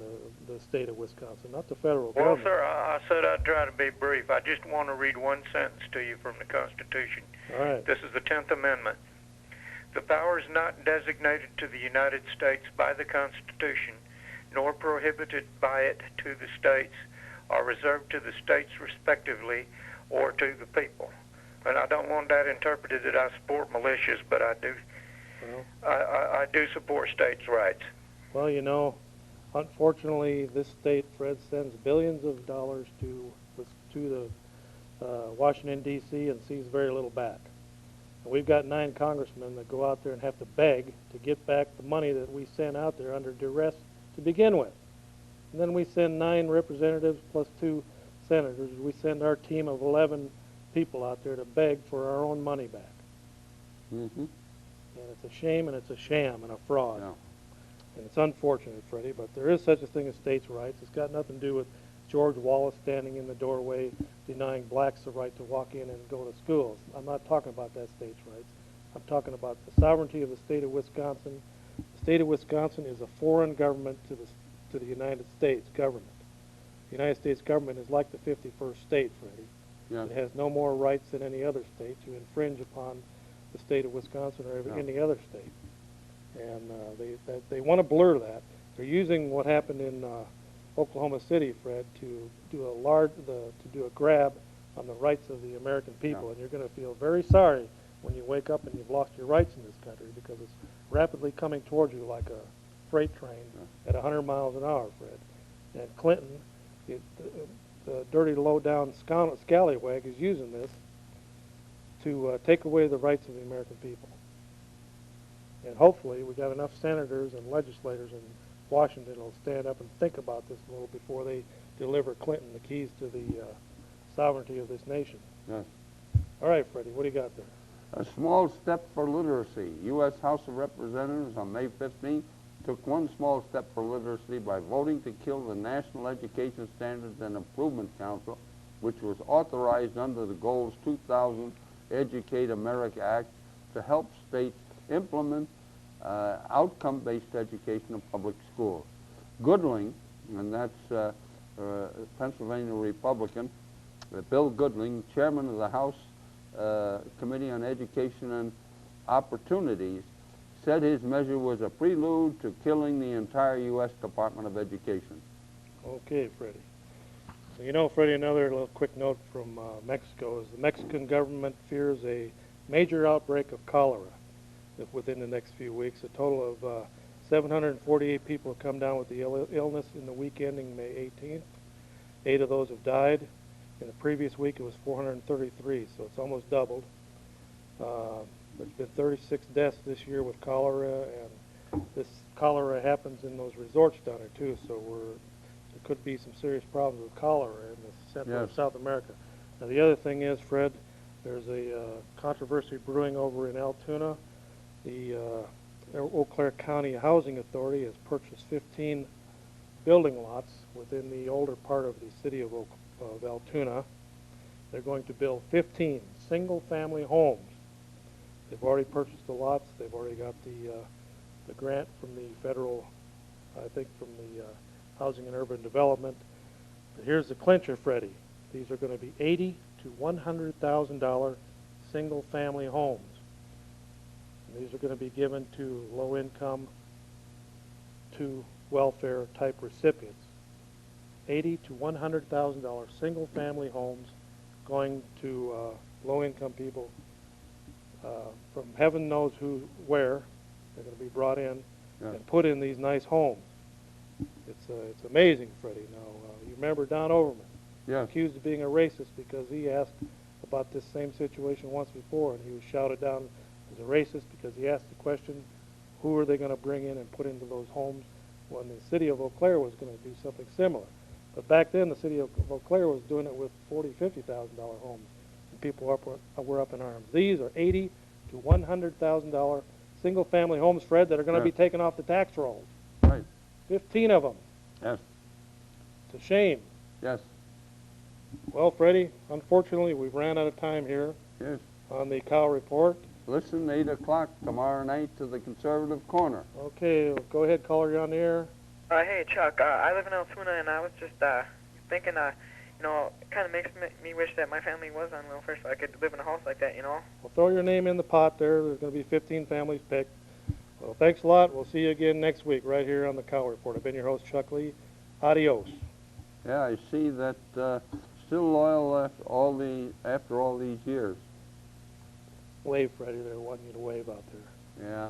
the state of Wisconsin, not the federal Well, government. sir, I said I'd try to be brief. I just want to read one sentence to you from the Constitution. All right. This is the 10th Amendment. The powers not designated to the United States by the Constitution, nor prohibited by it to the states, are reserved to the states respectively or to the people. And I don't want that interpreted that I support militias, but I do. Well, I do support states' rights. well, you know, unfortunately, this state, Fred, sends billions of dollars to the Washington, D.C. and sees very little back. And we've got 9 congressmen that go out there and have to beg to get back the money that we sent out there under duress to begin with. And then we send 9 representatives plus 2 senators. We send our team of 11 people out there to beg for our own money back. Mm-hmm. And it's a shame, and it's a sham, and a fraud. Yeah. And it's unfortunate, Freddie, but there is such a thing as states' rights. It's got nothing to do with George Wallace standing in the doorway denying blacks the right to walk in and go to schools. I'm not talking about that states' rights. I'm talking about the sovereignty of the state of Wisconsin. The state of Wisconsin is a foreign government to the United States government. The United States government is like the 51st state, Freddie. Yeah. It has no more rights than any other state to infringe upon the state of Wisconsin or any other state. And they want to blur that. They're using what happened in Oklahoma City, Fred, to do a grab on the rights of the American people. And you're going to feel very sorry when you wake up and you've lost your rights in this country, because it's rapidly coming towards you like a freight train at 100 miles an hour, Fred. And Clinton, the dirty, low-down scallywag, is using this to take away the rights of the American people. And hopefully we got enough senators and legislators in Washington will stand up and think about this a little before they deliver Clinton the keys to the sovereignty of this nation. Yes. All right, Freddie, what do you got there? A small step for literacy. U.S. House of Representatives on May 15th took one small step for literacy by voting to kill the National Education Standards and Improvement Council, which was authorized under the Goals 2000 Educate America Act to help states implement outcome-based education in public schools. Goodling, and that's Pennsylvania Republican, Bill Goodling, chairman of the House Committee on Education and Opportunities, said his measure was a prelude to killing the entire U.S. Department of Education. Okay, Freddie. So you know, Freddie, another little quick note from Mexico is the Mexican government fears a major outbreak of cholera within the next few weeks. A total of 748 people have come down with the illness in the week ending May 18th. 8 of those have died. In the previous week, it was 433, so it's almost doubled. There's been 36 deaths this year with cholera, and this cholera happens in those resorts down there too, so there could be some serious problems with cholera in the central of South America. Now the other thing is, Fred, there's a controversy brewing over in Altoona. The Eau Claire County Housing Authority has purchased 15 building lots within the older part of the city of Altoona. They're going to build 15 single-family homes. They've already purchased the lots. They've already got the grant from the federal, I think from the Housing and Urban Development. But here's the clincher, Freddie. These are going to be $80,000 to $100,000 single-family homes. And these are going to be given to low-income, to welfare-type recipients. $80,000 to $100,000 single-family homes going to low-income people from heaven knows where. They're going to be brought in and put in these nice homes. It's amazing, Freddie. Now, you remember Don Overman, accused of being a racist because he asked about this same situation once before, and he was shouted down as a racist because he asked the question, who are they going to bring in and put into those homes, when the city of Eau Claire was going to do something similar. But back then, the city of Eau Claire was doing it with $40,000, $50,000 homes, and people were up in arms. These are $80,000 to $100,000 single-family homes, Fred, that are going to be taken off the tax rolls. Right. 15 of them. Yes. It's a shame. Yes. Well, Freddie, unfortunately, we've ran out of time here on the Cow Report. Listen, 8 o'clock tomorrow night to the Conservative Corner. Okay, go ahead, caller, you're on the air. Hey, Chuck, I live in Altoona, and I was just thinking, you know, it kind of makes me wish that my family was on welfare so I could live in a house like that, you know? Well, throw your name in the pot there. There's going to be 15 families picked. Well, thanks a lot. We'll see you again next week right here on the Cow Report. I've been your host, Chuck Lee. Adios. Yeah, I see that still loyal after all these years. Wave, Freddie. They're wanting you to wave out there. Yeah.